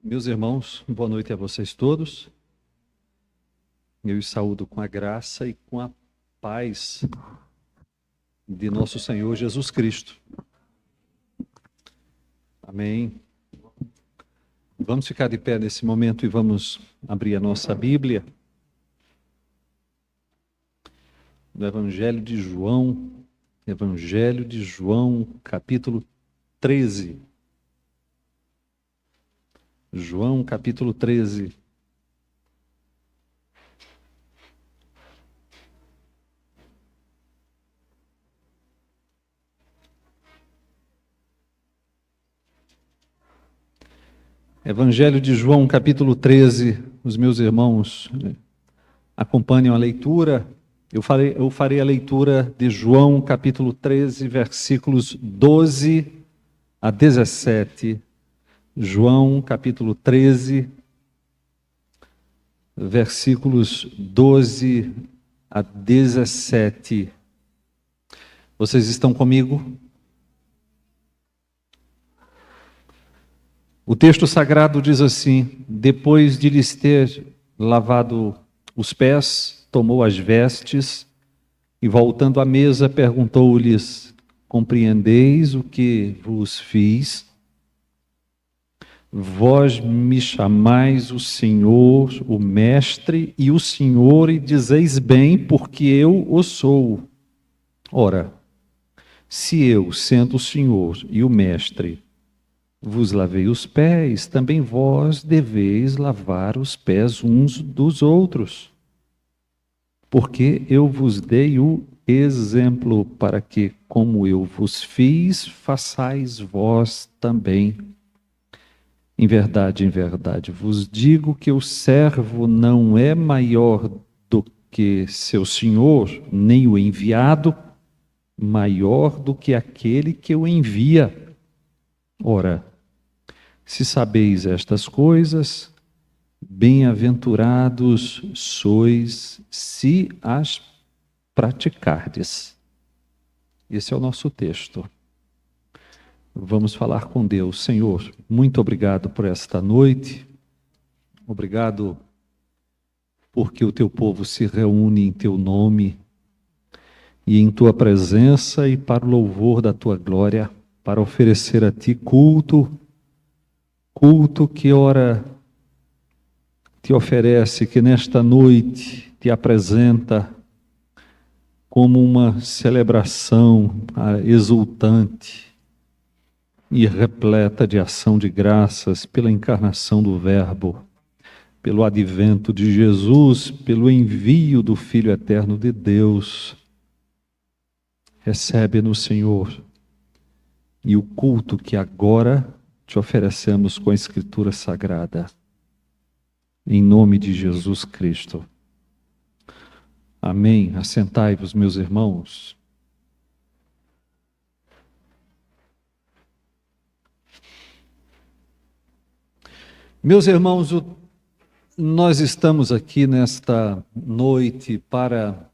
Meus irmãos, boa noite a vocês todos. Eu os saúdo com a graça e com a paz de nosso Senhor Jesus Cristo. Amém. Vamos ficar de pé nesse momento e vamos abrir a nossa Bíblia. No Evangelho de João, capítulo 13. João, capítulo 13. Evangelho de João, capítulo 13. Os meus irmãos acompanham a leitura. Eu farei a leitura de João, capítulo 13, versículos 12 a 17. João, capítulo 13, versículos 12 a 17. Vocês estão comigo? O texto sagrado diz assim: depois de lhes ter lavado os pés, tomou as vestes e, voltando à mesa, perguntou-lhes: compreendeis o que vos fiz? Vós me chamais o Senhor, o Mestre e o Senhor, e dizeis bem, porque eu o sou. Ora, se eu, sendo o Senhor e o Mestre, vos lavei os pés, também vós deveis lavar os pés uns dos outros. Porque eu vos dei o exemplo para que, como eu vos fiz, façais vós também. Em verdade, vos digo que o servo não é maior do que seu senhor, nem o enviado maior do que aquele que o envia. Ora, se sabeis estas coisas, bem-aventurados sois se as praticardes. Esse é o nosso texto. Vamos falar com Deus. Senhor, muito obrigado por esta noite. Obrigado porque o teu povo se reúne em teu nome e em tua presença e para o louvor da tua glória, para oferecer a ti culto que ora te oferece, que nesta noite te apresenta como uma celebração exultante e repleta de ação de graças pela encarnação do Verbo, pelo advento de Jesus, pelo envio do Filho eterno de Deus. Recebe-nos, Senhor, e o culto que agora te oferecemos com a Escritura Sagrada, em nome de Jesus Cristo. Amém. Assentai-vos, meus irmãos. Meus irmãos, nós estamos aqui nesta noite para,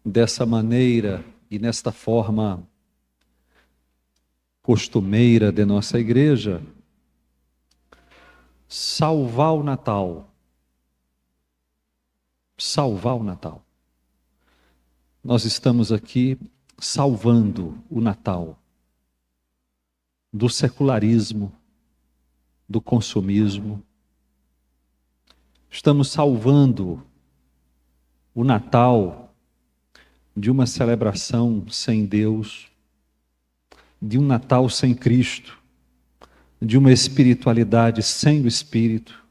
dessa maneira e nesta forma costumeira de nossa igreja, salvar o Natal. Salvar o Natal. Nós estamos aqui salvando o Natal do secularismo, do consumismo. Estamos salvando o Natal de uma celebração sem Deus, de um Natal sem Cristo, de uma espiritualidade sem o Espírito.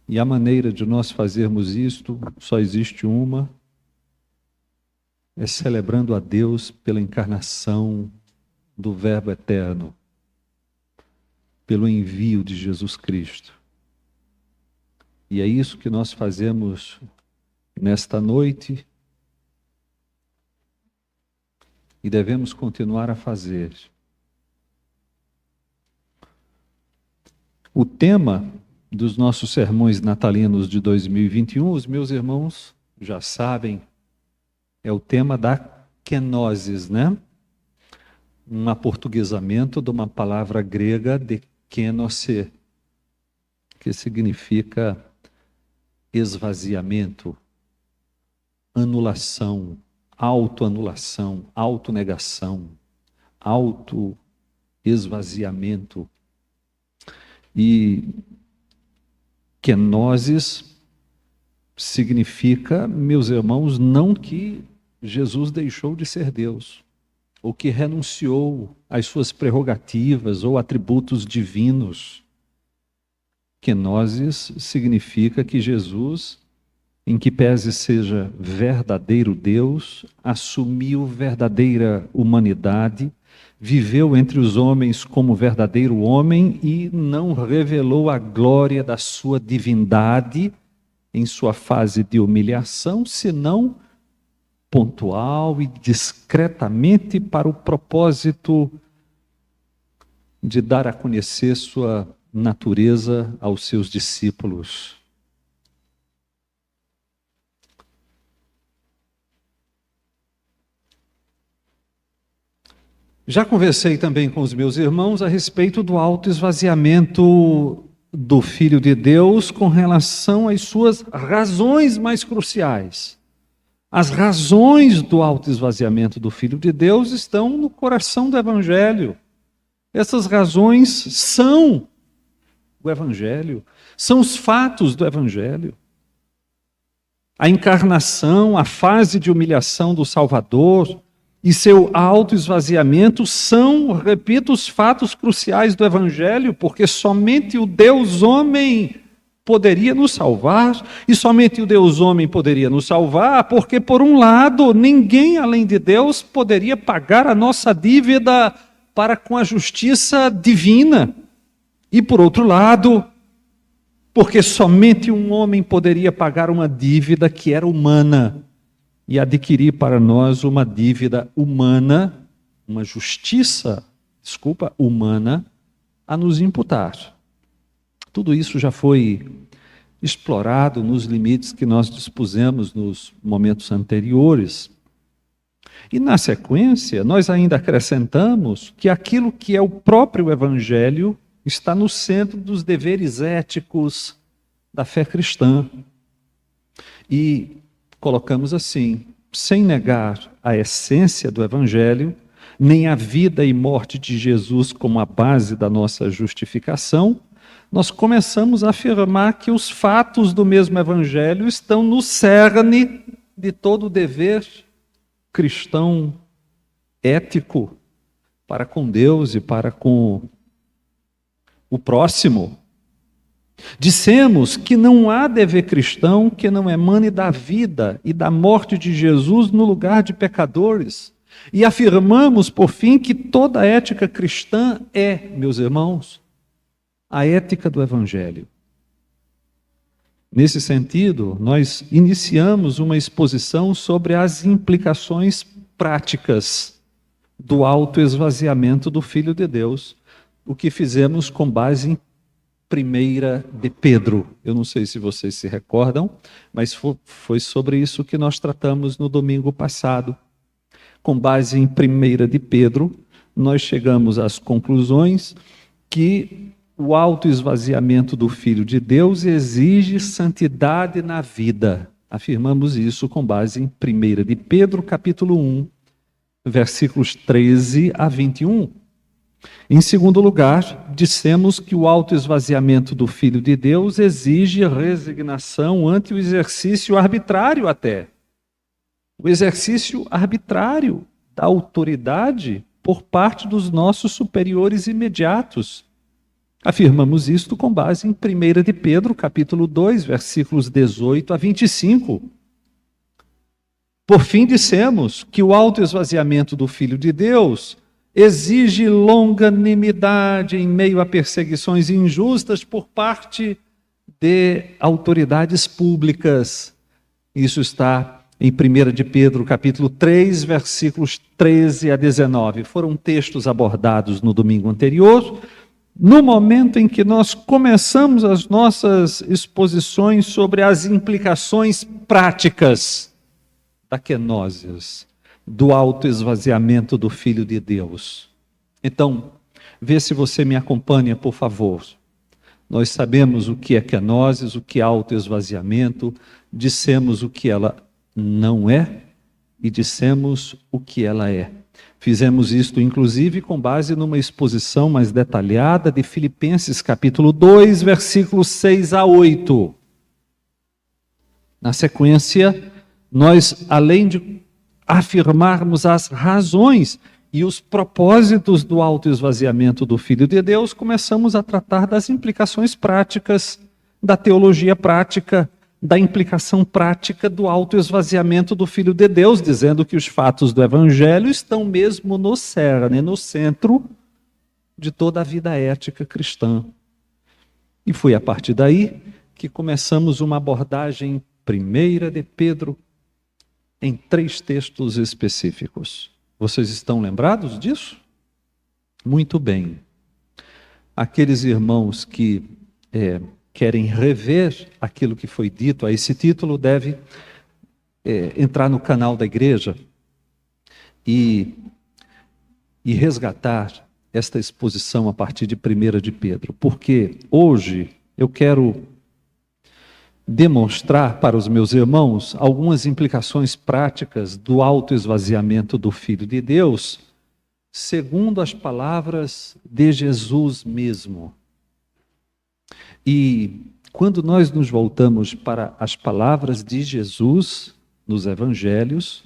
E a maneira de nós fazermos isto, só existe uma, é celebrando a Deus pela encarnação do Verbo eterno, pelo envio de Jesus Cristo. E é isso que nós fazemos nesta noite e devemos continuar a fazer. O tema dos nossos sermões natalinos de 2021, os meus irmãos já sabem, é o tema da kenosis, né? Um aportuguesamento de uma palavra grega de kenosse, que significa esvaziamento, anulação, autoanulação, autonegação, autoesvaziamento. E kenosis significa, meus irmãos, não que Jesus deixou de ser Deus, ou que renunciou às suas prerrogativas ou atributos divinos. Kenosis significa que Jesus, em que pese seja verdadeiro Deus, assumiu verdadeira humanidade, viveu entre os homens como verdadeiro homem e não revelou a glória da sua divindade em sua fase de humilhação, senão pontual e discretamente para o propósito de dar a conhecer sua natureza aos seus discípulos. Já conversei também com os meus irmãos a respeito do autoesvaziamento do Filho de Deus com relação às suas razões mais cruciais. As razões do autoesvaziamento do Filho de Deus estão no coração do Evangelho. Essas razões são o Evangelho, são os fatos do Evangelho. A encarnação, a fase de humilhação do Salvador e seu autoesvaziamento são, repito, os fatos cruciais do Evangelho, porque somente o Deus homem poderia nos salvar, e somente o Deus homem poderia nos salvar, porque, por um lado, ninguém além de Deus poderia pagar a nossa dívida para com a justiça divina, e, por outro lado, porque somente um homem poderia pagar uma dívida que era humana, e adquirir para nós uma dívida humana, uma justiça, humana, a nos imputar. Tudo isso já foi explorado nos limites que nós dispusemos nos momentos anteriores. E na sequência, nós ainda acrescentamos que aquilo que é o próprio Evangelho está no centro dos deveres éticos da fé cristã. E colocamos assim: sem negar a essência do Evangelho, nem a vida e morte de Jesus como a base da nossa justificação, nós começamos a afirmar que os fatos do mesmo Evangelho estão no cerne de todo o dever cristão ético para com Deus e para com o próximo. Dissemos que não há dever cristão que não emane da vida e da morte de Jesus no lugar de pecadores. E afirmamos, por fim, que toda a ética cristã é, meus irmãos, a ética do Evangelho. Nesse sentido, nós iniciamos uma exposição sobre as implicações práticas do autoesvaziamento do Filho de Deus, o que fizemos com base em 1 de Pedro. Eu não sei se vocês se recordam, mas foi sobre isso que nós tratamos no domingo passado. Com base em 1 de Pedro, nós chegamos às conclusões que o autoesvaziamento do Filho de Deus exige santidade na vida. Afirmamos isso com base em 1 de Pedro, capítulo 1, versículos 13 a 21. Em segundo lugar, dissemos que o autoesvaziamento do Filho de Deus exige resignação ante o exercício arbitrário até. O exercício arbitrário da autoridade por parte dos nossos superiores imediatos. Afirmamos isto com base em 1 de Pedro, capítulo 2, versículos 18 a 25. Por fim, dissemos que o autoesvaziamento do Filho de Deus exige longanimidade em meio a perseguições injustas por parte de autoridades públicas. Isso está em 1 de Pedro, capítulo 3, versículos 13 a 19. Foram textos abordados no domingo anterior, no momento em que nós começamos as nossas exposições sobre as implicações práticas da kenosis, do autoesvaziamento do Filho de Deus. Então, Vê se você me acompanha, por favor. Nós sabemos o que é kenosis, o que é autoesvaziamento, dissemos o que ela não é e dissemos o que ela é. Fizemos isto, inclusive, com base numa exposição mais detalhada de Filipenses, capítulo 2, versículos 6 a 8. Na sequência, nós, além de afirmarmos as razões e os propósitos do autoesvaziamento do Filho de Deus, começamos a tratar das implicações práticas, da teologia prática, da implicação prática do autoesvaziamento do Filho de Deus, dizendo que os fatos do Evangelho estão mesmo no cerne, no centro de toda a vida ética cristã. E foi a partir daí que começamos uma abordagem primeira de Pedro em 3 textos específicos. Vocês estão lembrados disso? Muito bem. Aqueles irmãos que querem rever aquilo que foi dito a esse título, deve entrar no canal da igreja e resgatar esta exposição a partir de 1 de Pedro, porque hoje eu quero demonstrar para os meus irmãos algumas implicações práticas do autoesvaziamento do Filho de Deus, segundo as palavras de Jesus mesmo. E quando nós nos voltamos para as palavras de Jesus nos evangelhos,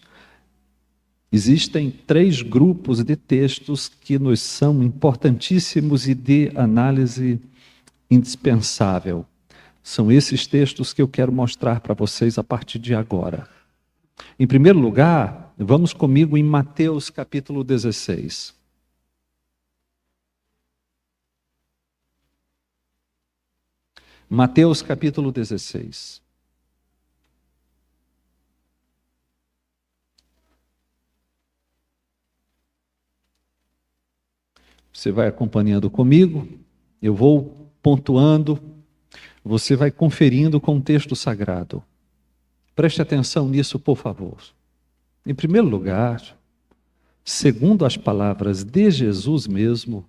existem 3 grupos de textos que nos são importantíssimos e de análise indispensável. São esses textos que eu quero mostrar para vocês a partir de agora. Em primeiro lugar, vamos comigo em Mateus capítulo 16. Mateus capítulo 16. Você vai acompanhando comigo, eu vou pontuando, você vai conferindo com o texto sagrado. Preste atenção nisso, por favor. Em primeiro lugar, segundo as palavras de Jesus mesmo,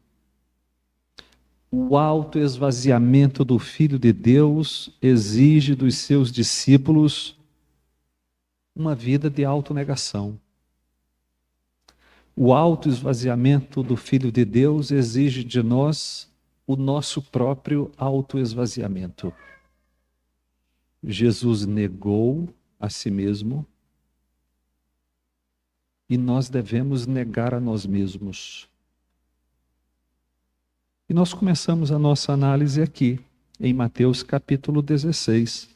o autoesvaziamento do Filho de Deus exige dos seus discípulos uma vida de autonegação. O autoesvaziamento do Filho de Deus exige de nós o nosso próprio autoesvaziamento. Jesus negou a si mesmo e nós devemos negar a nós mesmos. E nós começamos a nossa análise aqui, em Mateus capítulo 16.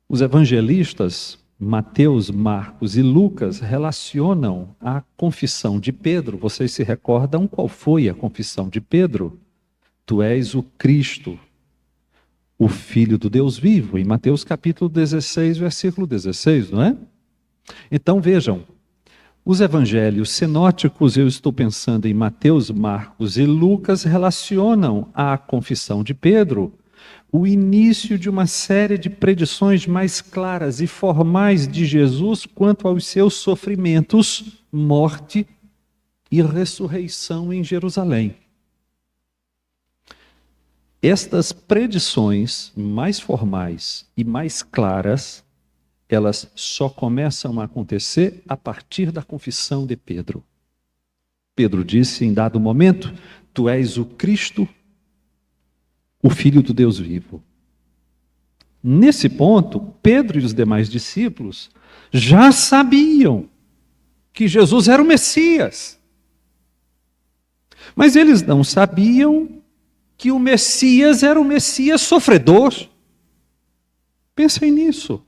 Os evangelistas, Mateus, Marcos e Lucas, relacionam a confissão de Pedro. Vocês se recordam qual foi a confissão de Pedro? Tu és o Cristo, o Filho do Deus vivo, em Mateus capítulo 16, versículo 16, não é? Então vejam, os evangelhos sinóticos, eu estou pensando em Mateus, Marcos e Lucas, relacionam à confissão de Pedro o início de uma série de predições mais claras e formais de Jesus quanto aos seus sofrimentos, morte e ressurreição em Jerusalém. Estas predições mais formais e mais claras, elas só começam a acontecer a partir da confissão de Pedro. Pedro disse em dado momento: Tu és o Cristo, o Filho do Deus vivo. Nesse ponto, Pedro e os demais discípulos já sabiam que Jesus era o Messias. Mas eles não sabiam que o Messias era o Messias sofredor. Pensem nisso.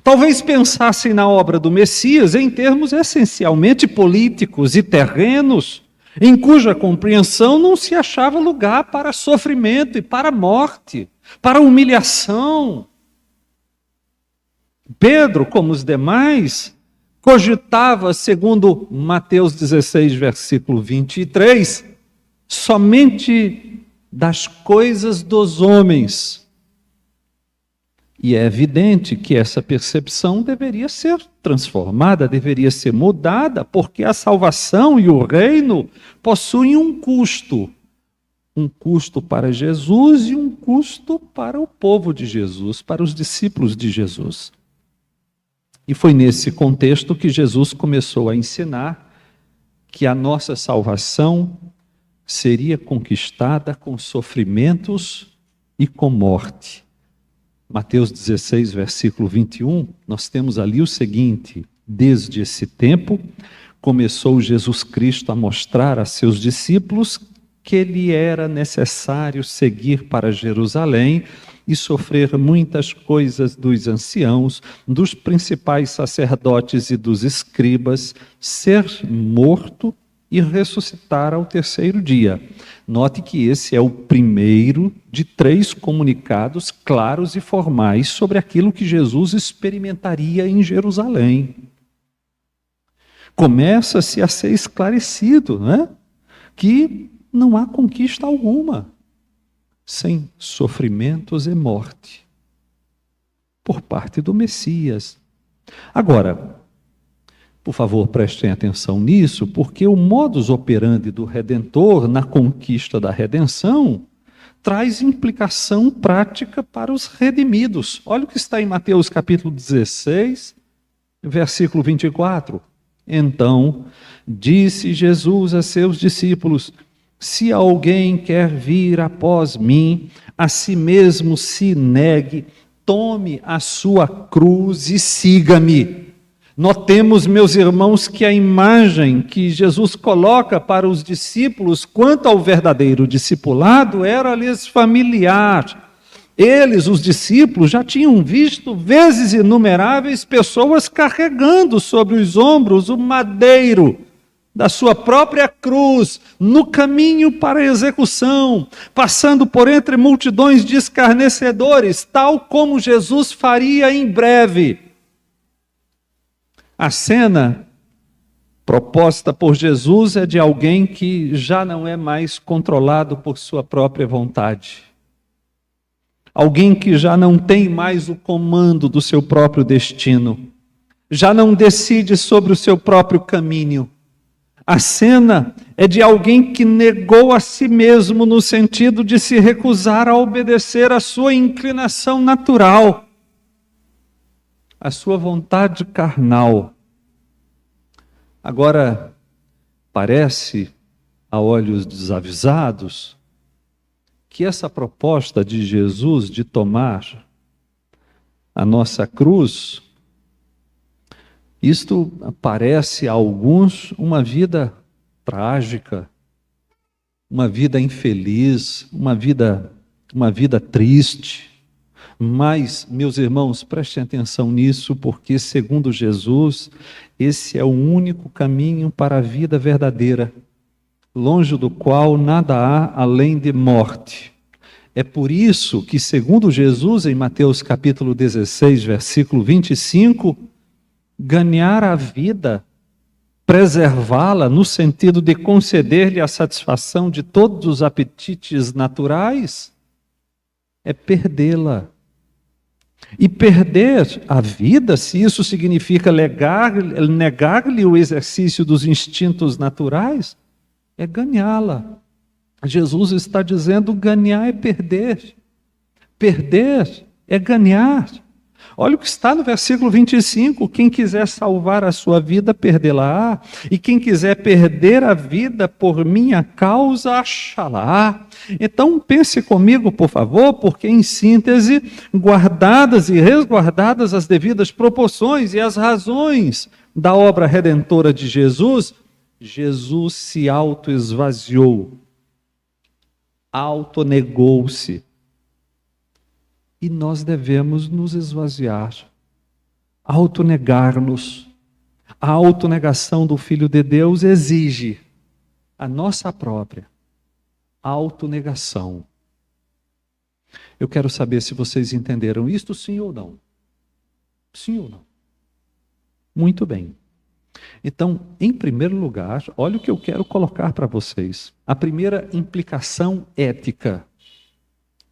Talvez pensassem na obra do Messias em termos essencialmente políticos e terrenos, em cuja compreensão não se achava lugar para sofrimento e para morte, para humilhação. Pedro, como os demais, cogitava, segundo Mateus 16, versículo 23, somente das coisas dos homens. E é evidente que essa percepção deveria ser transformada, deveria ser mudada, porque a salvação e o reino possuem um custo para Jesus e um custo para o povo de Jesus, para os discípulos de Jesus. E foi nesse contexto que Jesus começou a ensinar que a nossa salvação seria conquistada com sofrimentos e com morte. Mateus 16, versículo 21, nós temos ali o seguinte: desde esse tempo, começou Jesus Cristo a mostrar a seus discípulos que lhe era necessário seguir para Jerusalém e sofrer muitas coisas dos anciãos, dos principais sacerdotes e dos escribas, ser morto e ressuscitar ao terceiro dia. Note que esse é o primeiro de 3 comunicados claros e formais sobre aquilo que Jesus experimentaria em Jerusalém. Começa-se a ser esclarecido, né? Que não há conquista alguma sem sofrimentos e morte por parte do Messias. Agora, por favor, prestem atenção nisso, porque o modus operandi do Redentor na conquista da redenção traz implicação prática para os redimidos. Olha o que está em Mateus capítulo 16, versículo 24. Então, disse Jesus a seus discípulos: se alguém quer vir após mim, a si mesmo se negue, tome a sua cruz e siga-me. Notemos, meus irmãos, que a imagem que Jesus coloca para os discípulos quanto ao verdadeiro discipulado era-lhes familiar. Eles, os discípulos, já tinham visto vezes inumeráveis pessoas carregando sobre os ombros o madeiro da sua própria cruz, no caminho para a execução, passando por entre multidões de escarnecedores, tal como Jesus faria em breve. A cena proposta por Jesus é de alguém que já não é mais controlado por sua própria vontade. Alguém que já não tem mais o comando do seu próprio destino. Já não decide sobre o seu próprio caminho. A cena é de alguém que negou a si mesmo no sentido de se recusar a obedecer à sua inclinação natural, à sua vontade carnal. Agora, parece, a olhos desavisados, que essa proposta de Jesus de tomar a nossa cruz, isto parece a alguns uma vida trágica, uma vida infeliz, uma vida triste. Mas, meus irmãos, prestem atenção nisso, porque, segundo Jesus, esse é o único caminho para a vida verdadeira, longe do qual nada há além de morte. É por isso que, segundo Jesus, em Mateus capítulo 16, versículo 25, ganhar a vida, preservá-la, no sentido de conceder-lhe a satisfação de todos os apetites naturais, é perdê-la. E perder a vida, se isso significa negar-lhe o exercício dos instintos naturais, é ganhá-la. Jesus está dizendo: ganhar é perder. Perder é ganhar. Olha o que está no versículo 25: quem quiser salvar a sua vida, perdê-la-á, e quem quiser perder a vida por minha causa, achá-la-á. Então pense comigo, por favor, porque em síntese, guardadas e resguardadas as devidas proporções e as razões da obra redentora de Jesus, Jesus se auto-esvaziou, auto-negou-se. E nós devemos nos esvaziar, autonegar-nos. A autonegação do Filho de Deus exige a nossa própria autonegação. Eu quero saber se vocês entenderam isto, sim ou não. Sim ou não? Muito bem. Então, em primeiro lugar, olha o que eu quero colocar para vocês. A primeira implicação ética.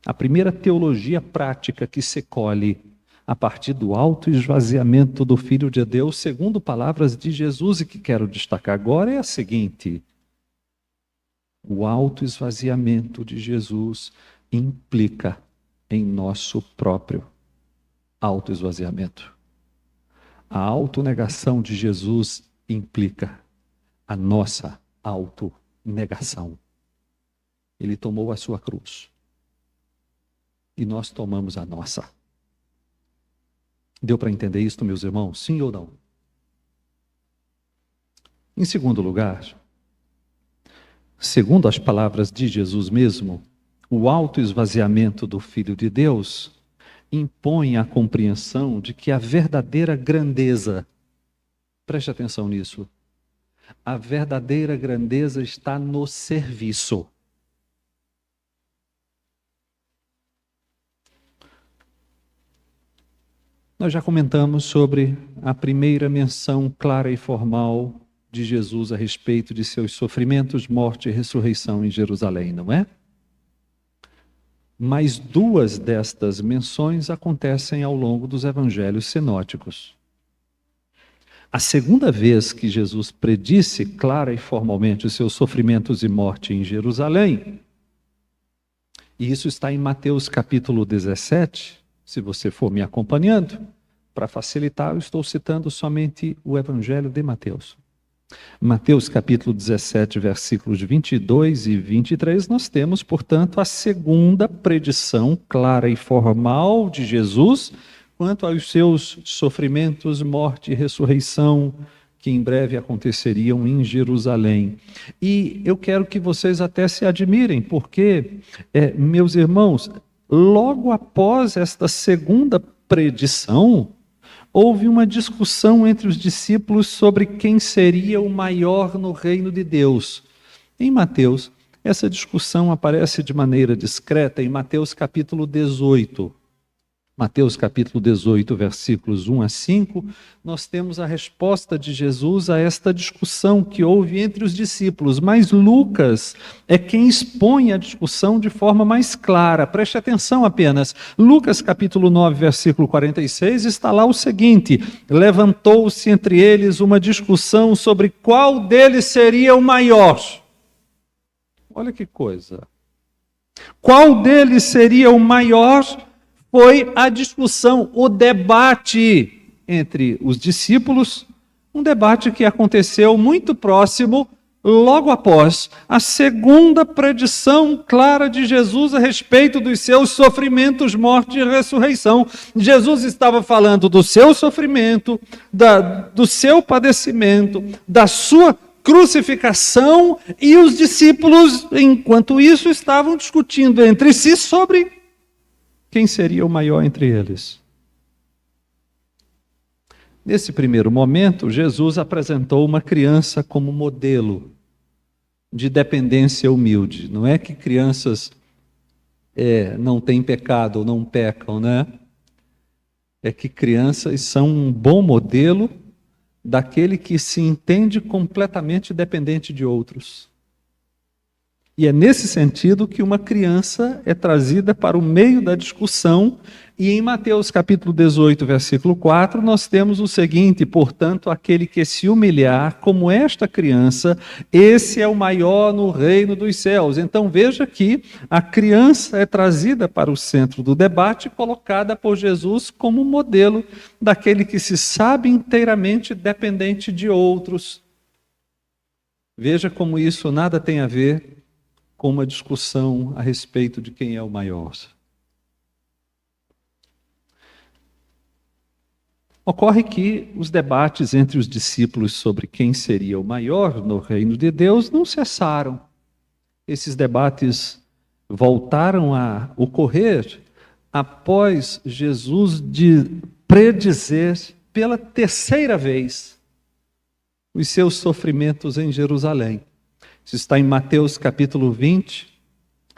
A primeira teologia prática que se colhe a partir do autoesvaziamento do Filho de Deus, segundo palavras de Jesus, e que quero destacar agora é a seguinte: o autoesvaziamento de Jesus implica em nosso próprio autoesvaziamento. A autonegação de Jesus implica a nossa autonegação. Ele tomou a sua cruz e nós tomamos a nossa. Deu para entender isso, meus irmãos? Sim ou não? Em segundo lugar, segundo as palavras de Jesus mesmo, o autoesvaziamento do Filho de Deus impõe a compreensão de que a verdadeira grandeza, preste atenção nisso, a verdadeira grandeza está no serviço. Nós já comentamos sobre a primeira menção clara e formal de Jesus a respeito de seus sofrimentos, morte e ressurreição em Jerusalém, não é? Mas duas destas menções acontecem ao longo dos evangelhos sinóticos. A segunda vez que Jesus predisse clara e formalmente os seus sofrimentos e morte em Jerusalém, e isso está em Mateus capítulo 17, se você for me acompanhando, para facilitar, eu estou citando somente o evangelho de Mateus. Mateus capítulo 17, versículos 22 e 23, nós temos, portanto, a segunda predição clara e formal de Jesus quanto aos seus sofrimentos, morte e ressurreição, que em breve aconteceriam em Jerusalém. E eu quero que vocês até se admirem, porque, meus irmãos, logo após esta segunda predição, houve uma discussão entre os discípulos sobre quem seria o maior no reino de Deus. Em Mateus, essa discussão aparece de maneira discreta em Mateus capítulo 18. Mateus capítulo 18, versículos 1 a 5, nós temos a resposta de Jesus a esta discussão que houve entre os discípulos. Mas Lucas é quem expõe a discussão de forma mais clara. Preste atenção apenas. Lucas capítulo 9, versículo 46, está lá o seguinte: levantou-se entre eles uma discussão sobre qual deles seria o maior. Olha que coisa. Qual deles seria o maior? Foi a discussão, o debate entre os discípulos, um debate que aconteceu muito próximo, logo após a segunda predição clara de Jesus a respeito dos seus sofrimentos, morte e ressurreição. Jesus estava falando do seu sofrimento, do seu padecimento, da sua crucificação, e os discípulos, enquanto isso, estavam discutindo entre si sobre quem seria o maior entre eles. Nesse primeiro momento, Jesus apresentou uma criança como modelo de dependência humilde. Não é que crianças não têm pecado ou não pecam, né? É que crianças são um bom modelo daquele que se entende completamente dependente de outros. E é nesse sentido que uma criança é trazida para o meio da discussão, e em Mateus capítulo 18, versículo 4, nós temos o seguinte: portanto, aquele que se humilhar como esta criança, esse é o maior no reino dos céus. Então veja que a criança é trazida para o centro do debate, colocada por Jesus como modelo daquele que se sabe inteiramente dependente de outros. Veja como isso nada tem a ver com uma discussão a respeito de quem é o maior. Ocorre que os debates entre os discípulos sobre quem seria o maior no reino de Deus não cessaram. Esses debates voltaram a ocorrer após Jesus predizer pela terceira vez os seus sofrimentos em Jerusalém. Isso está em Mateus capítulo 20,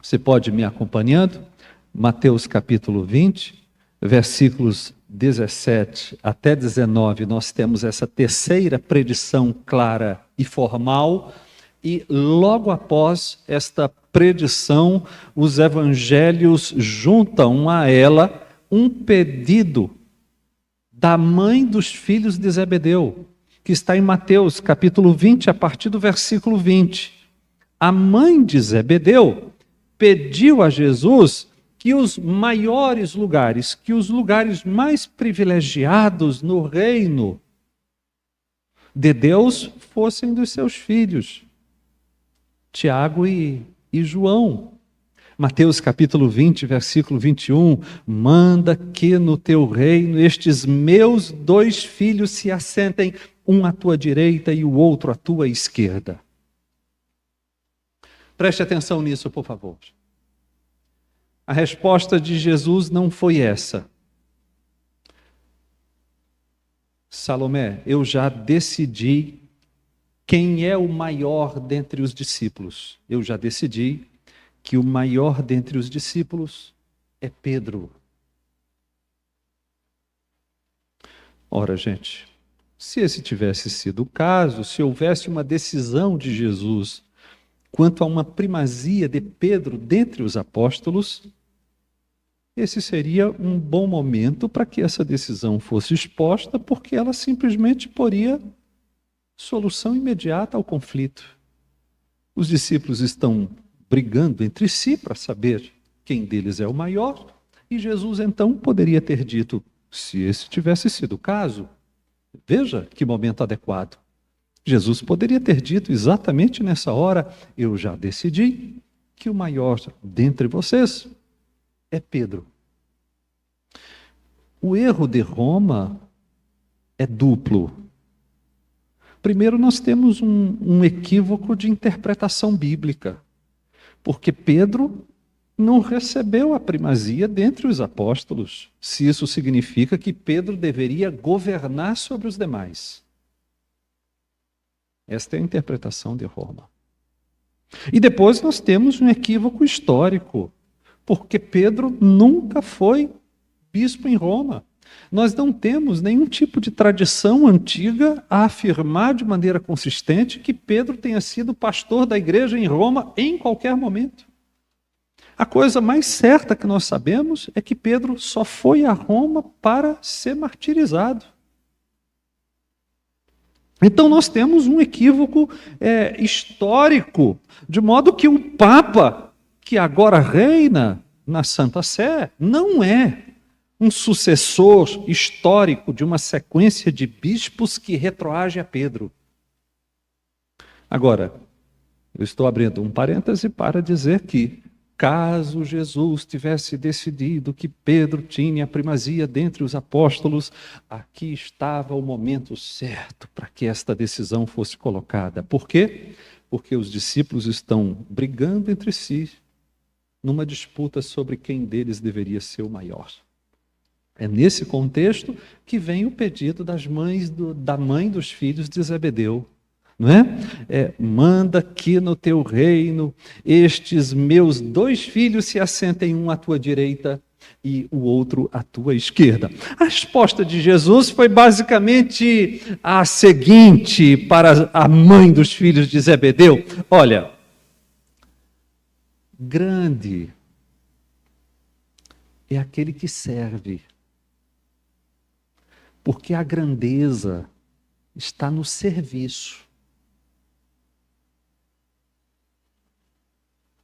você pode me acompanhando? Mateus capítulo 20, versículos 17 até 19, nós temos essa terceira predição clara e formal, e logo após esta predição, os evangelhos juntam a ela um pedido da mãe dos filhos de Zebedeu, que está em Mateus, capítulo 20, a partir do versículo 20. A mãe de Zebedeu pediu a Jesus que os maiores lugares, que os lugares mais privilegiados no reino de Deus fossem dos seus filhos, Tiago e João. Mateus capítulo 20, versículo 21, manda que no teu reino estes meus 2 filhos se assentem, um à tua direita e o outro à tua esquerda. Preste atenção nisso, por favor. A resposta de Jesus não foi essa. Salomé, eu já decidi quem é o maior dentre os discípulos. Eu já decidi que o maior dentre os discípulos é Pedro. Ora, gente, se esse tivesse sido o caso, se houvesse uma decisão de Jesus quanto a uma primazia de Pedro dentre os apóstolos, esse seria um bom momento para que essa decisão fosse exposta, porque ela simplesmente poria solução imediata ao conflito. Os discípulos estão brigando entre si para saber quem deles é o maior, e Jesus então poderia ter dito, se esse tivesse sido o caso, veja que momento adequado. Jesus poderia ter dito exatamente nessa hora, eu já decidi que o maior dentre vocês é Pedro. O erro de Roma é duplo. Primeiro, nós temos um equívoco de interpretação bíblica, porque Pedro não recebeu a primazia dentre os apóstolos, se isso significa que Pedro deveria governar sobre os demais. Esta é a interpretação de Roma. E depois nós temos um equívoco histórico, porque Pedro nunca foi bispo em Roma. Nós não temos nenhum tipo de tradição antiga a afirmar de maneira consistente que Pedro tenha sido pastor da igreja em Roma em qualquer momento. A coisa mais certa que nós sabemos é que Pedro só foi a Roma para ser martirizado. Então nós temos um equívoco histórico, de modo que o Papa, que agora reina na Santa Sé, não é um sucessor histórico de uma sequência de bispos que retroage a Pedro. Agora, eu estou abrindo um parêntese para dizer que, caso Jesus tivesse decidido que Pedro tinha a primazia dentre os apóstolos, aqui estava o momento certo para que esta decisão fosse colocada. Por quê? Porque os discípulos estão brigando entre si numa disputa sobre quem deles deveria ser o maior. É nesse contexto que vem o pedido da mãe dos filhos de Zebedeu. Não é? Manda que no teu reino estes meus 2 filhos se assentem, um à tua direita e o outro à tua esquerda. A resposta de Jesus foi basicamente a seguinte para a mãe dos filhos de Zebedeu: olha, grande é aquele que serve, porque a grandeza está no serviço.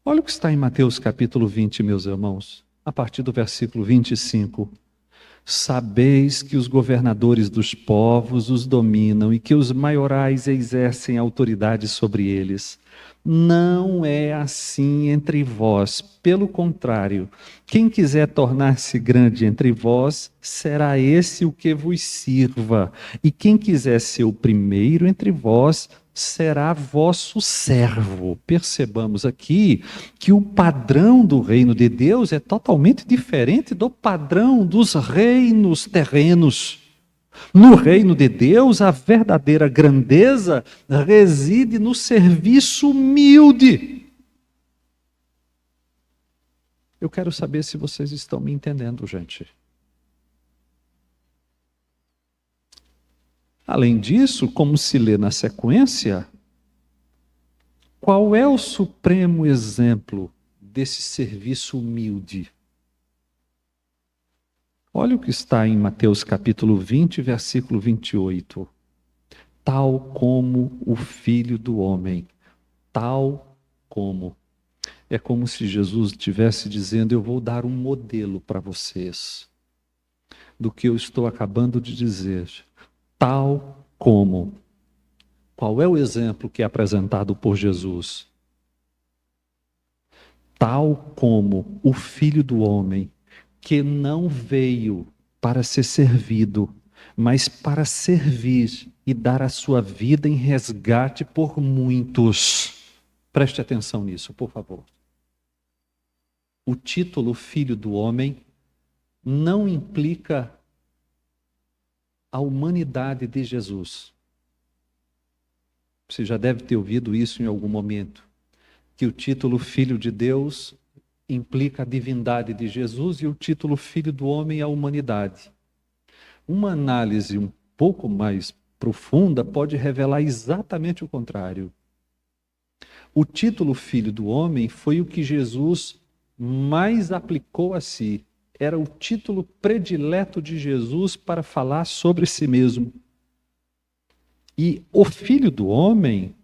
Olha o que está em Mateus capítulo 20, meus irmãos, a partir do versículo 25. Sabeis que os governadores dos povos os dominam e que os maiorais exercem autoridade sobre eles. Não é assim entre vós. Pelo contrário, quem quiser tornar-se grande entre vós, será esse o que vos sirva. E quem quiser ser o primeiro entre vós, será vosso servo. Percebamos aqui que o padrão do reino de Deus é totalmente diferente do padrão dos reinos terrenos. No reino de Deus, a verdadeira grandeza reside no serviço humilde. Eu quero saber se vocês estão me entendendo, gente. Além disso, como se lê na sequência, qual é o supremo exemplo desse serviço humilde? Olha o que está em Mateus capítulo 20, versículo 28. Tal como o Filho do Homem, tal como. É como se Jesus estivesse dizendo: eu vou dar um modelo para vocês do que eu estou acabando de dizer. Tal como. Qual é o exemplo que é apresentado por Jesus? Tal como o Filho do Homem, que não veio para ser servido, mas para servir e dar a sua vida em resgate por muitos. Preste atenção nisso, por favor. O título Filho do Homem não implica a humanidade de Jesus. Você já deve ter ouvido isso em algum momento, que o título Filho de Deus implica a divindade de Jesus e o título Filho do Homem a humanidade. Uma análise um pouco mais profunda pode revelar exatamente o contrário. O título Filho do Homem foi o que Jesus mais aplicou a si. Era o título predileto de Jesus para falar sobre si mesmo. E o Filho do Homem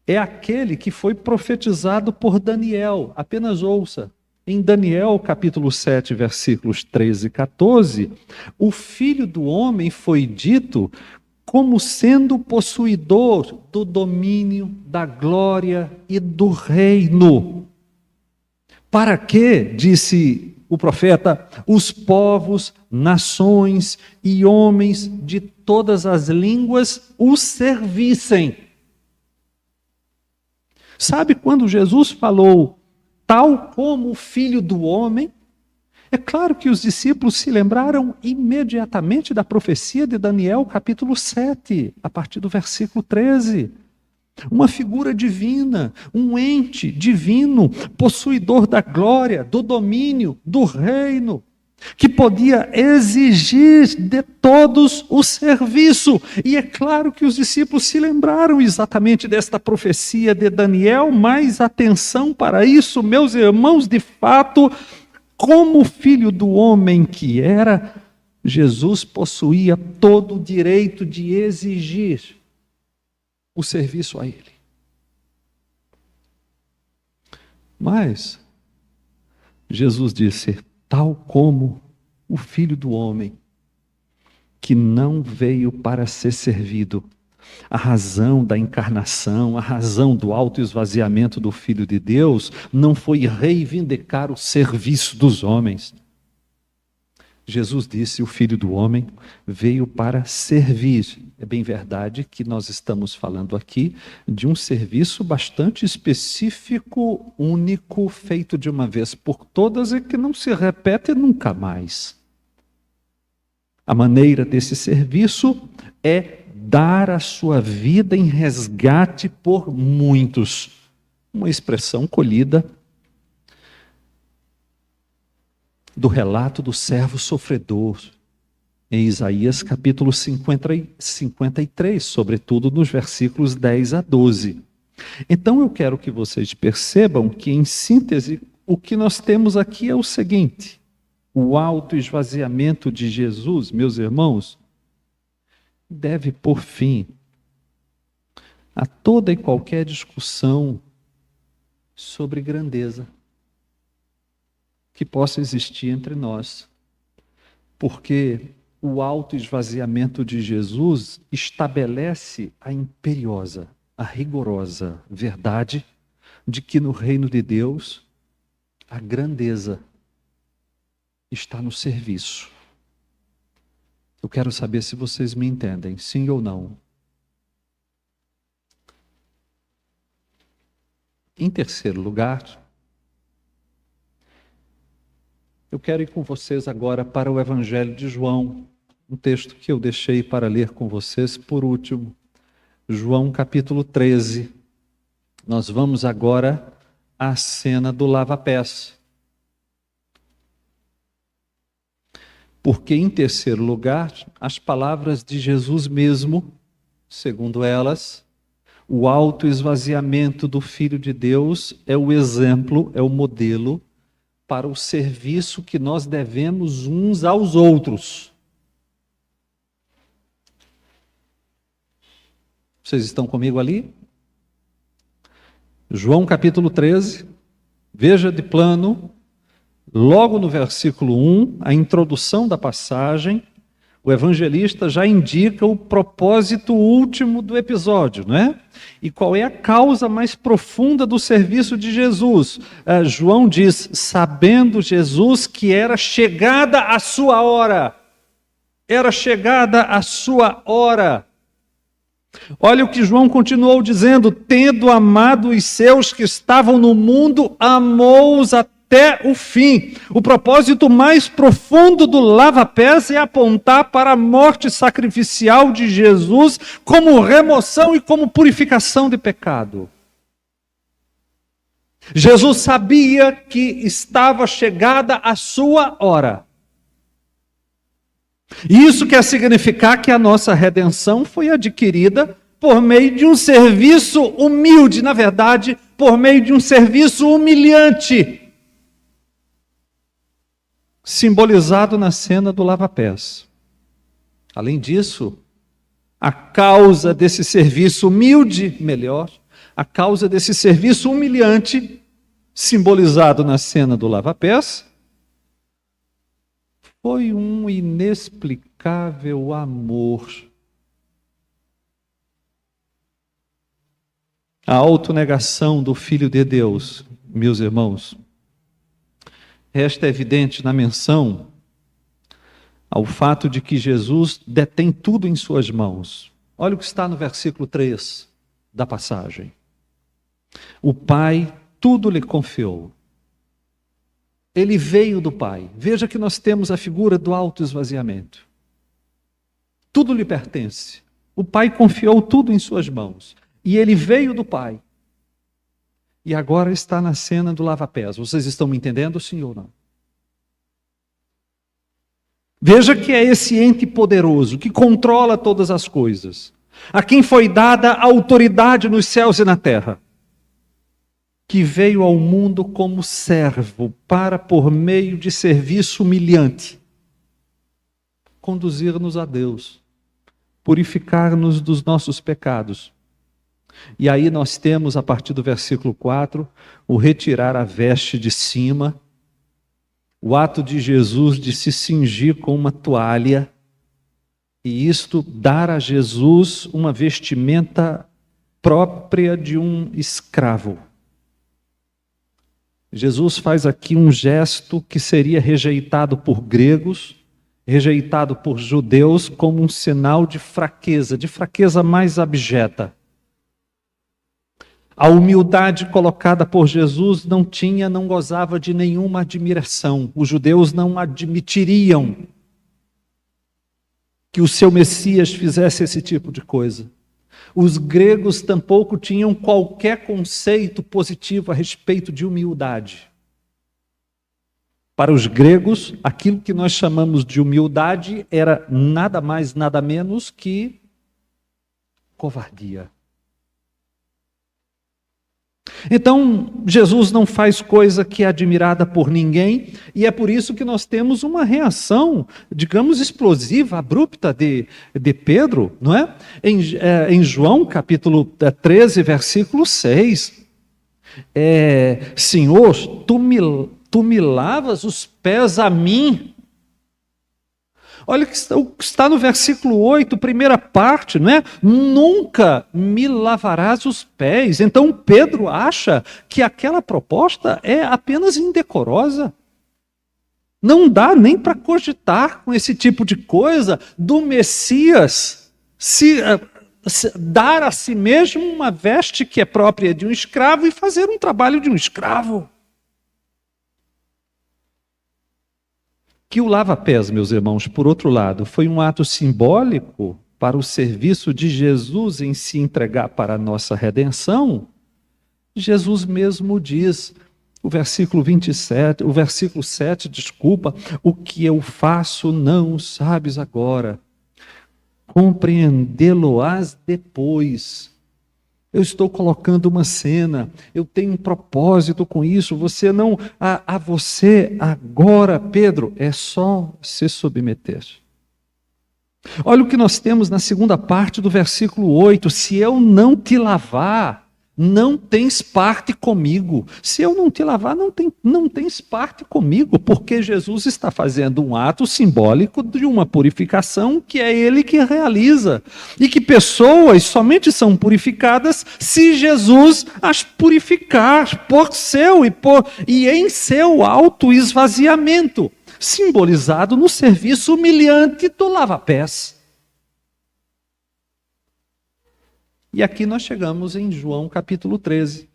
é aquele que foi profetizado por Daniel. Apenas ouça. Em Daniel, capítulo 7, versículos 13 e 14, o Filho do Homem foi dito como sendo possuidor do domínio, da glória e do reino. Para que, disse o profeta, os povos, nações e homens de todas as línguas o servissem. Sabe quando Jesus falou, tal como o Filho do Homem? É claro que os discípulos se lembraram imediatamente da profecia de Daniel, capítulo 7, a partir do versículo 13. Uma figura divina, um ente divino, possuidor da glória, do domínio, do reino, que podia exigir de todos o serviço. E é claro que os discípulos se lembraram exatamente desta profecia de Daniel, mas atenção para isso, meus irmãos, de fato, como filho do homem que era, Jesus possuía todo o direito de exigir o serviço a ele. Mas Jesus disse, tal como o Filho do Homem, que não veio para ser servido. A razão da encarnação, a razão do autoesvaziamento do Filho de Deus, não foi reivindicar o serviço dos homens. Jesus disse, o Filho do Homem veio para servir. É bem verdade que nós estamos falando aqui de um serviço bastante específico, único, feito de uma vez por todas e que não se repete nunca mais. A maneira desse serviço é dar a sua vida em resgate por muitos. Uma expressão colhida do relato do servo sofredor, em Isaías capítulo 53, sobretudo nos versículos 10 a 12. Então eu quero que vocês percebam que, em síntese, o que nós temos aqui é o seguinte: o autoesvaziamento de Jesus, meus irmãos, deve pôr fim a toda e qualquer discussão sobre grandeza que possa existir entre nós. Porque o autoesvaziamento de Jesus estabelece a imperiosa, a rigorosa verdade de que no reino de Deus a grandeza está no serviço. Eu quero saber se vocês me entendem, sim ou não. Em terceiro lugar, eu quero ir com vocês agora para o Evangelho de João, um texto que eu deixei para ler com vocês por último. João capítulo 13. Nós vamos agora à cena do lava-pés. Porque, em terceiro lugar, as palavras de Jesus mesmo, segundo elas, o autoesvaziamento do Filho de Deus é o exemplo, é o modelo para o serviço que nós devemos uns aos outros. Vocês estão comigo ali? João capítulo 13, veja de plano, logo no versículo 1, a introdução da passagem, o evangelista já indica o propósito último do episódio, não é? E qual é a causa mais profunda do serviço de Jesus? João diz, sabendo Jesus que era chegada a sua hora. Era chegada a sua hora. Olha o que João continuou dizendo, tendo amado os seus que estavam no mundo, amou-os até o fim. O propósito mais profundo do lava-pés é apontar para a morte sacrificial de Jesus como remoção e como purificação de pecado. Jesus sabia que estava chegada a sua hora. E isso quer significar que a nossa redenção foi adquirida por meio de um serviço humilde, na verdade, por meio de um serviço humilhante, simbolizado na cena do lava-pés. Além disso, a causa desse serviço humilde, a causa desse serviço humilhante, simbolizado na cena do lava-pés, foi um inexplicável amor. A autonegação do Filho de Deus, meus irmãos, resta evidente na menção ao fato de que Jesus detém tudo em suas mãos. Olha o que está no versículo 3 da passagem. O Pai tudo lhe confiou. Ele veio do Pai. Veja que nós temos a figura do autoesvaziamento. Tudo lhe pertence. O Pai confiou tudo em suas mãos. E ele veio do Pai. E agora está na cena do lava-pés. Vocês estão me entendendo, sim ou não? Veja que é esse ente poderoso que controla todas as coisas, a quem foi dada a autoridade nos céus e na terra, que veio ao mundo como servo para, por meio de serviço humilhante, conduzir-nos a Deus, purificar-nos dos nossos pecados. E aí nós temos, a partir do versículo 4, o retirar a veste de cima, o ato de Jesus de se cingir com uma toalha, e isto dar a Jesus uma vestimenta própria de um escravo. Jesus faz aqui um gesto que seria rejeitado por gregos, rejeitado por judeus como um sinal de fraqueza mais abjeta. A humildade colocada por Jesus não gozava de nenhuma admiração. Os judeus não admitiriam que o seu Messias fizesse esse tipo de coisa. Os gregos tampouco tinham qualquer conceito positivo a respeito de humildade. Para os gregos, aquilo que nós chamamos de humildade era nada mais, nada menos que covardia. Então, Jesus não faz coisa que é admirada por ninguém, e é por isso que nós temos uma reação, digamos, explosiva, abrupta de Pedro, não é? Em João, capítulo 13, versículo 6. Senhor, tu me lavas os pés a mim. Olha o que está no versículo 8, primeira parte, não é? Nunca me lavarás os pés. Então Pedro acha que aquela proposta é apenas indecorosa. Não dá nem para cogitar com esse tipo de coisa do Messias dar a si mesmo uma veste que é própria de um escravo e fazer um trabalho de um escravo. Que o lava-pés, meus irmãos, por outro lado, foi um ato simbólico para o serviço de Jesus em se entregar para a nossa redenção. Jesus mesmo diz, o versículo 7, o que eu faço não sabes agora, compreendê-lo-ás depois. Eu estou colocando uma cena, eu tenho um propósito com isso. Você não, a você agora, Pedro, é só se submeter. Olha o que nós temos na segunda parte do versículo 8: se eu não te lavar, não tens parte comigo. Se eu não te lavar, não tens parte comigo, porque Jesus está fazendo um ato simbólico de uma purificação que é Ele que realiza. E que pessoas somente são purificadas se Jesus as purificar por seu e em seu auto-esvaziamento, simbolizado no serviço humilhante do lava-pés. E aqui nós chegamos em João capítulo 13,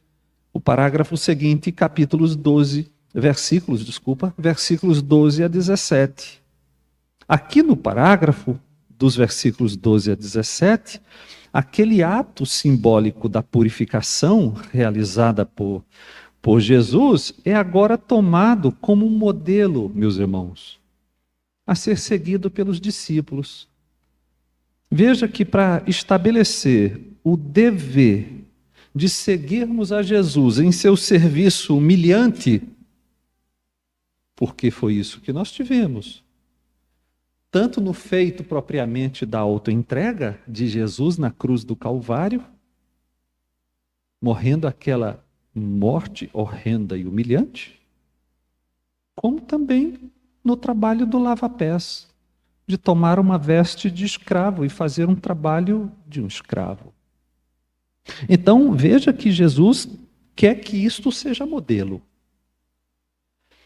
o parágrafo seguinte, versículos 12 a 17. Aqui no parágrafo dos versículos 12 a 17, aquele ato simbólico da purificação realizada por Jesus é agora tomado como modelo, meus irmãos, a ser seguido pelos discípulos. Veja que para estabelecer o dever de seguirmos a Jesus em seu serviço humilhante, porque foi isso que nós tivemos, tanto no feito propriamente da autoentrega de Jesus na cruz do Calvário, morrendo aquela morte horrenda e humilhante, como também no trabalho do lava-pés, de tomar uma veste de escravo e fazer um trabalho de um escravo. Então, veja que Jesus quer que isto seja modelo.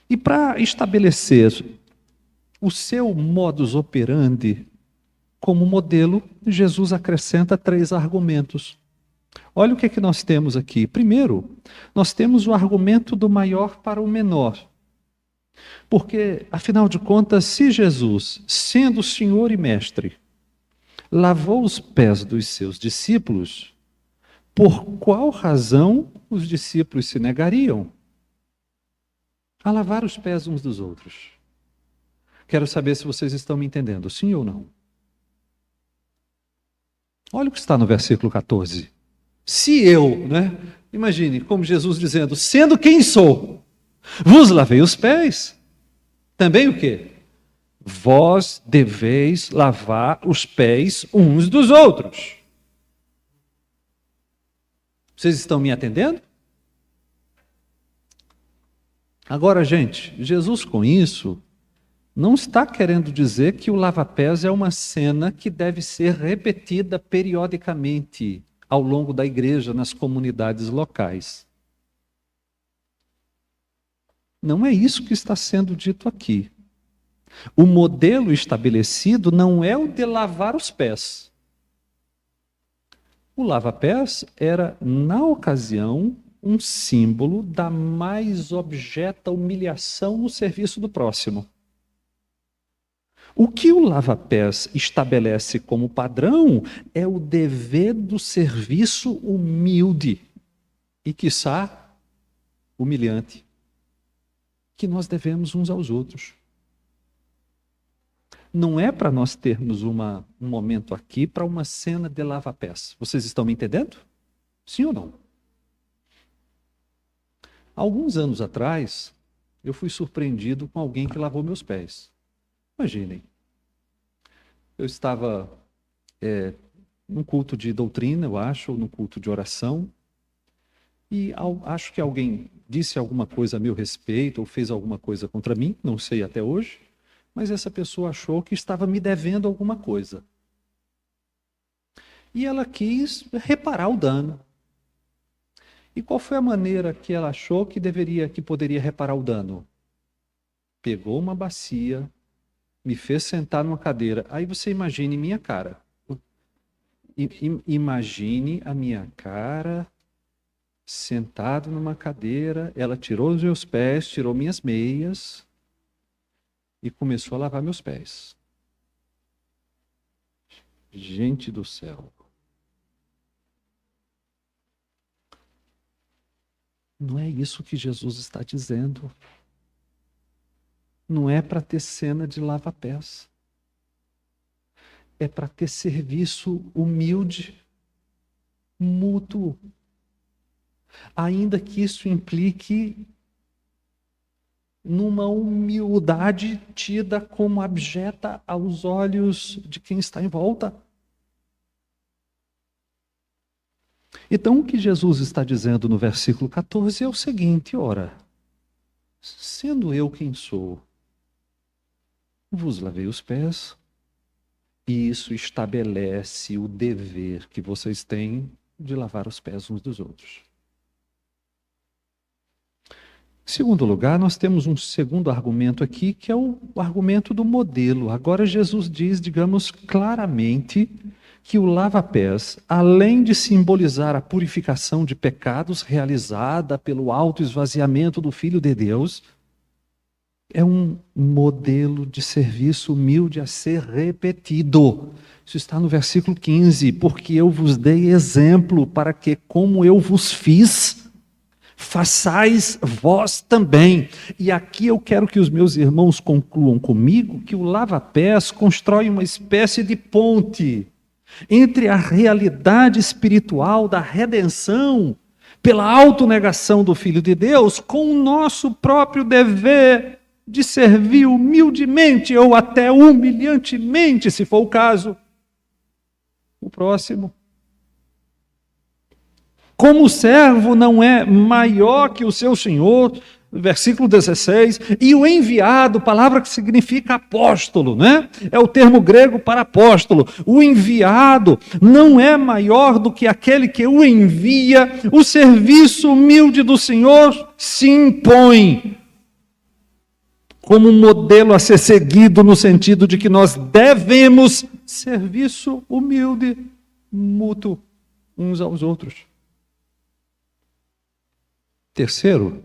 E para estabelecer o seu modus operandi como modelo, Jesus acrescenta 3 argumentos. Olha o que é que nós temos aqui. Primeiro, nós temos o argumento do maior para o menor. Porque, afinal de contas, se Jesus, sendo Senhor e Mestre, lavou os pés dos seus discípulos, por qual razão os discípulos se negariam a lavar os pés uns dos outros? Quero saber se vocês estão me entendendo, sim ou não. Olha o que está no versículo 14. Se eu, imagine como Jesus dizendo, sendo quem sou, vos lavei os pés, também o quê? Vós deveis lavar os pés uns dos outros. Vocês estão me atendendo? Agora, gente, Jesus com isso não está querendo dizer que o lava-pés é uma cena que deve ser repetida periodicamente ao longo da igreja, nas comunidades locais. Não é isso que está sendo dito aqui. O modelo estabelecido não é o de lavar os pés. O lava-pés era, na ocasião, um símbolo da mais objeta humilhação no serviço do próximo. O que o lava-pés estabelece como padrão é o dever do serviço humilde e, quiçá, humilhante, que nós devemos uns aos outros. Não é para nós termos um momento aqui para uma cena de lava-pés. Vocês estão me entendendo? Sim ou não? Alguns anos atrás, eu fui surpreendido com alguém que lavou meus pés. Imaginem, eu estava num culto de doutrina, eu acho, ou num culto de oração, e acho que alguém disse alguma coisa a meu respeito, ou fez alguma coisa contra mim, não sei até hoje, mas essa pessoa achou que estava me devendo alguma coisa. E ela quis reparar o dano. E qual foi a maneira que ela achou que poderia reparar o dano? Pegou uma bacia, me fez sentar numa cadeira. Aí você imagine minha cara. Imagine a minha cara sentado numa cadeira. Ela tirou os meus pés, tirou minhas meias e começou a lavar meus pés. Gente do céu. Não é isso que Jesus está dizendo. Não é para ter cena de lava-pés. É para ter serviço humilde. mútuo. Ainda que isso implique numa humildade tida como abjeta aos olhos de quem está em volta. Então, o que Jesus está dizendo no versículo 14 é o seguinte: ora, sendo eu quem sou, vos lavei os pés, e isso estabelece o dever que vocês têm de lavar os pés uns dos outros. Em segundo lugar, nós temos um segundo argumento aqui, que é o argumento do modelo. Agora Jesus diz, digamos, claramente que o lava-pés, além de simbolizar a purificação de pecados realizada pelo autoesvaziamento do Filho de Deus, é um modelo de serviço humilde a ser repetido. Isso está no versículo 15. Porque eu vos dei exemplo para que, como eu vos fiz, façais vós também. E aqui eu quero que os meus irmãos concluam comigo que o lava-pés constrói uma espécie de ponte entre a realidade espiritual da redenção pela autonegação do Filho de Deus com o nosso próprio dever de servir humildemente ou até humilhantemente, se for o caso, o próximo. Como o servo não é maior que o seu senhor, versículo 16, e o enviado, palavra que significa apóstolo, né? É o termo grego para apóstolo. O enviado não é maior do que aquele que o envia. O serviço humilde do Senhor se impõe como um modelo a ser seguido, no sentido de que nós devemos serviço humilde, mútuo, uns aos outros. Terceiro,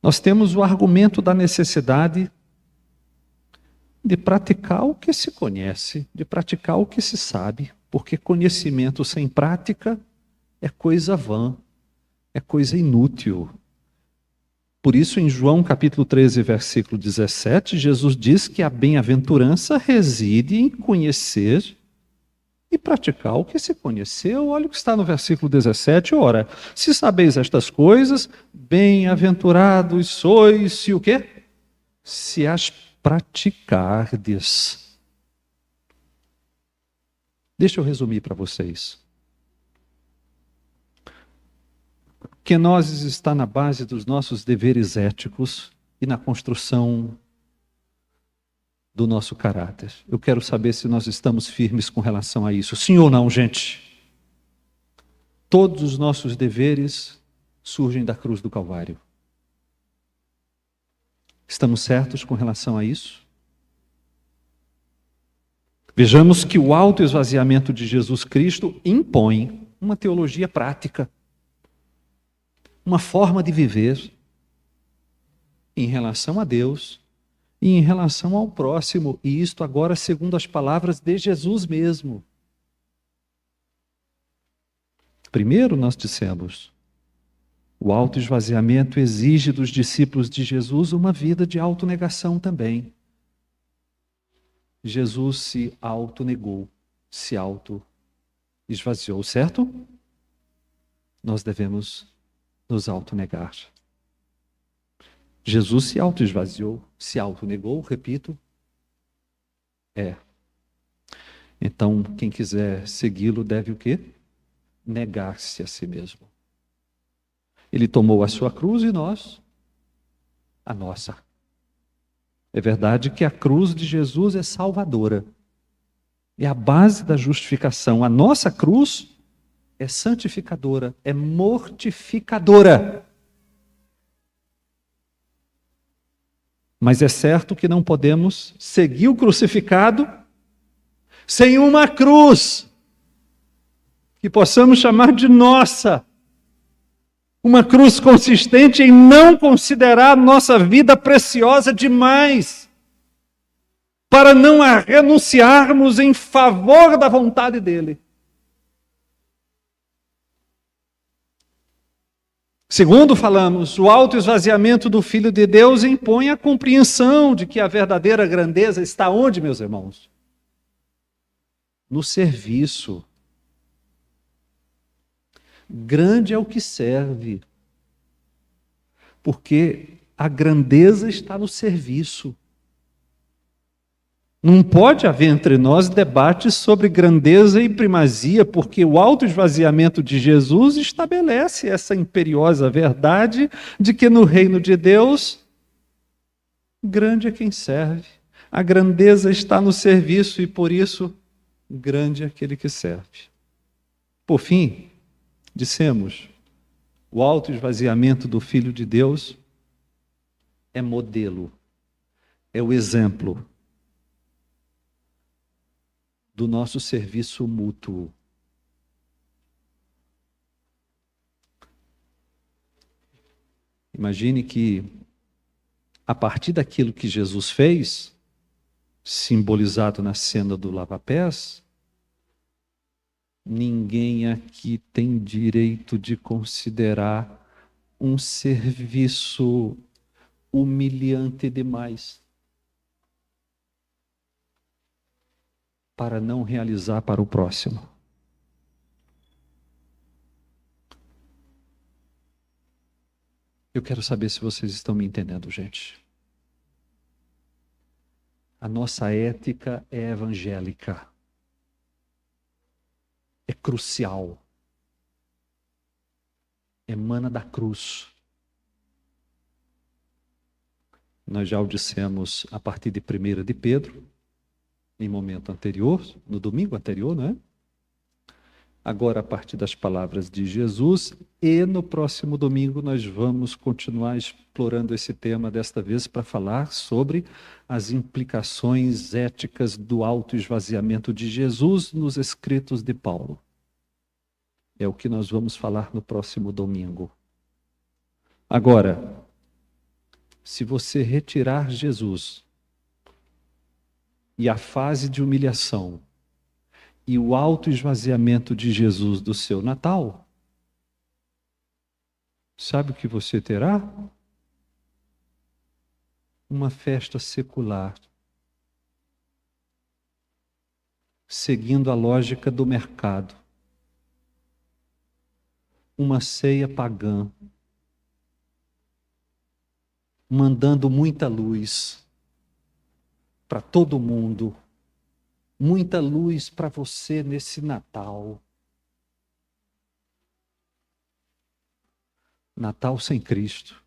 nós temos o argumento da necessidade de praticar o que se conhece, de praticar o que se sabe, porque conhecimento sem prática é coisa vã, é coisa inútil. Por isso, em João capítulo 13, versículo 17, Jesus diz que a bem-aventurança reside em conhecer e praticar o que se conheceu. Olha o que está no versículo 17. Ora, se sabeis estas coisas, bem-aventurados sois se o quê? Se as praticardes. Deixa eu resumir para vocês. Kenosis está na base dos nossos deveres éticos e na construção do nosso caráter. Eu quero saber se nós estamos firmes com relação a isso. Sim ou não, gente? Todos os nossos deveres surgem da cruz do Calvário. Estamos certos com relação a isso? Vejamos que o autoesvaziamento de Jesus Cristo impõe uma teologia prática, uma forma de viver em relação a Deus e em relação ao próximo, e isto agora segundo as palavras de Jesus mesmo. Primeiro nós dissemos, o autoesvaziamento exige dos discípulos de Jesus uma vida de autonegação também. Jesus se autonegou, se autoesvaziou, certo? Nós devemos nos autonegar. Jesus se autoesvaziou, se autonegou, repito. Então, quem quiser segui-lo deve o quê? Negar-se a si mesmo. Ele tomou a sua cruz e nós a nossa. É verdade que a cruz de Jesus é salvadora. É a base da justificação. A nossa cruz é santificadora, é mortificadora. Mas é certo que não podemos seguir o crucificado sem uma cruz que possamos chamar de nossa. Uma cruz consistente em não considerar nossa vida preciosa demais, para não a renunciarmos em favor da vontade dele. Segundo falamos, o autoesvaziamento do Filho de Deus impõe a compreensão de que a verdadeira grandeza está onde, meus irmãos? No serviço. Grande é o que serve, porque a grandeza está no serviço. Não pode haver entre nós debates sobre grandeza e primazia, porque o autoesvaziamento de Jesus estabelece essa imperiosa verdade de que no reino de Deus, grande é quem serve. A grandeza está no serviço e, por isso, grande é aquele que serve. Por fim, dissemos, o autoesvaziamento do Filho de Deus é modelo, é o exemplo do nosso serviço mútuo. Imagine que, a partir daquilo que Jesus fez, simbolizado na cena do lava-pés, ninguém aqui tem direito de considerar um serviço humilhante demais para não realizar para o próximo. Eu quero saber se vocês estão me entendendo, gente. A nossa ética é evangélica. É crucial. Emana da cruz. Nós já o dissemos a partir de 1 de Pedro, em momento anterior, no domingo anterior, não é? Agora a partir das palavras de Jesus, e no próximo domingo nós vamos continuar explorando esse tema, desta vez para falar sobre as implicações éticas do autoesvaziamento de Jesus nos escritos de Paulo. É o que nós vamos falar no próximo domingo. Agora, se você retirar Jesus e a fase de humilhação e o autoesvaziamento de Jesus do seu Natal, sabe o que você terá? Uma festa secular, seguindo a lógica do mercado. Uma ceia pagã, mandando muita luz para todo mundo, muita luz para você nesse Natal. Natal sem Cristo,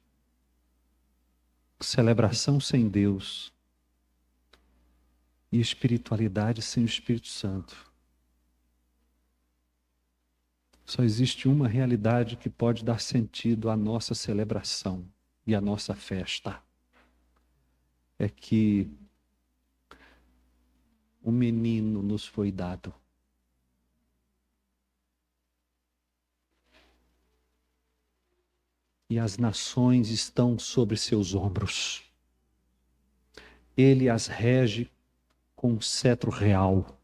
celebração sem Deus e espiritualidade sem o Espírito Santo. Só existe uma realidade que pode dar sentido à nossa celebração e à nossa festa. É que o menino nos foi dado. E as nações estão sobre seus ombros. Ele as rege com um cetro real.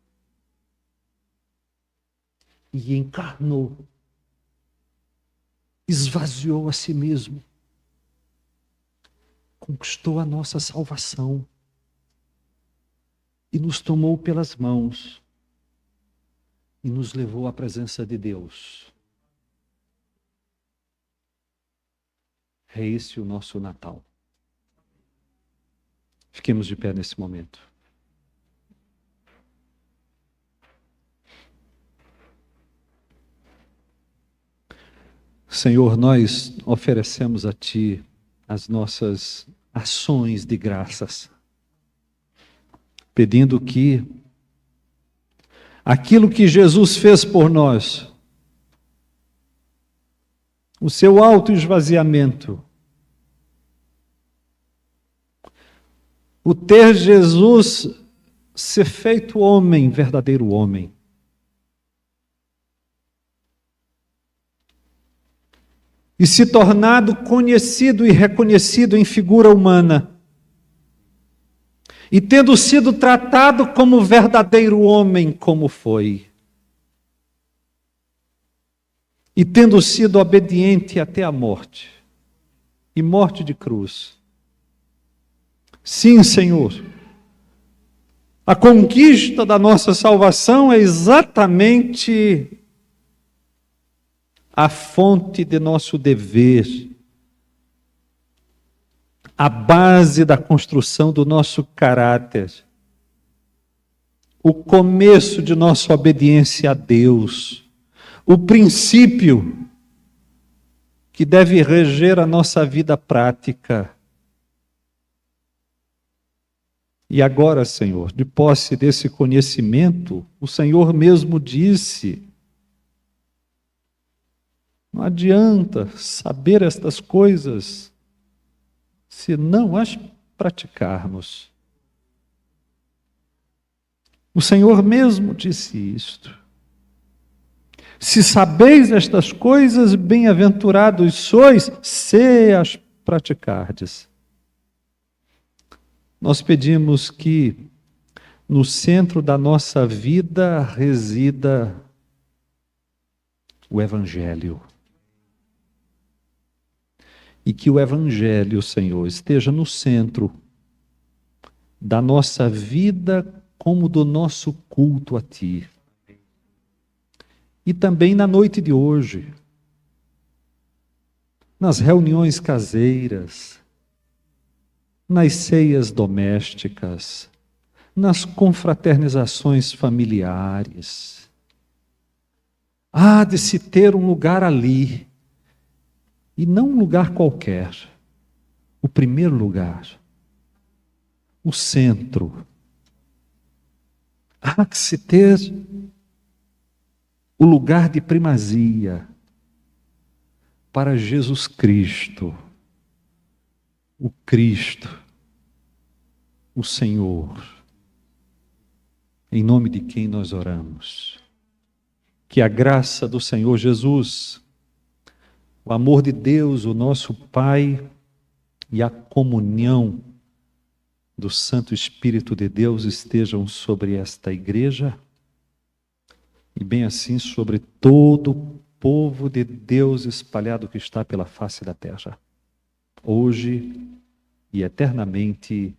E encarnou, esvaziou a si mesmo, conquistou a nossa salvação e nos tomou pelas mãos e nos levou à presença de Deus. É esse o nosso Natal. Fiquemos de pé nesse momento. Senhor, nós oferecemos a Ti as nossas ações de graças, pedindo que aquilo que Jesus fez por nós, o seu autoesvaziamento, o ter Jesus ser feito homem, verdadeiro homem, e se tornado conhecido e reconhecido em figura humana, e tendo sido tratado como verdadeiro homem, como foi, e tendo sido obediente até a morte, e morte de cruz. Sim, Senhor, a conquista da nossa salvação é exatamente a fonte de nosso dever, a base da construção do nosso caráter, o começo de nossa obediência a Deus, o princípio que deve reger a nossa vida prática. E agora, Senhor, de posse desse conhecimento, o Senhor mesmo disse: não adianta saber estas coisas se não as praticarmos. O Senhor mesmo disse isto. Se sabeis estas coisas, bem-aventurados sois, se as praticardes. Nós pedimos que no centro da nossa vida resida o Evangelho. E que o Evangelho, Senhor, esteja no centro da nossa vida como do nosso culto a Ti. E também na noite de hoje, nas reuniões caseiras, nas ceias domésticas, nas confraternizações familiares. Há de se ter um lugar ali, e não um lugar qualquer, o primeiro lugar, o centro. Há que se ter o lugar de primazia para Jesus Cristo, o Cristo, o Senhor, em nome de quem nós oramos. Que a graça do Senhor Jesus, o amor de Deus, o nosso Pai, e a comunhão do Santo Espírito de Deus estejam sobre esta igreja, e bem assim sobre todo o povo de Deus espalhado que está pela face da terra, hoje e eternamente.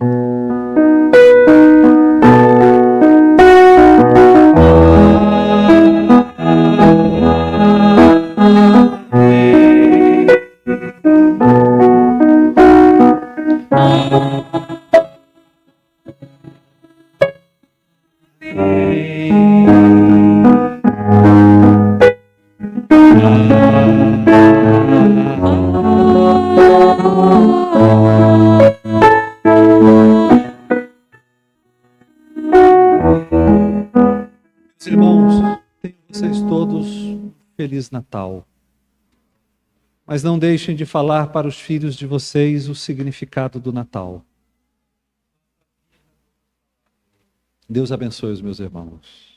Irmãos, tenham vocês todos um Feliz Natal. Mas não deixem de falar para os filhos de vocês o significado do Natal. Deus abençoe os meus irmãos.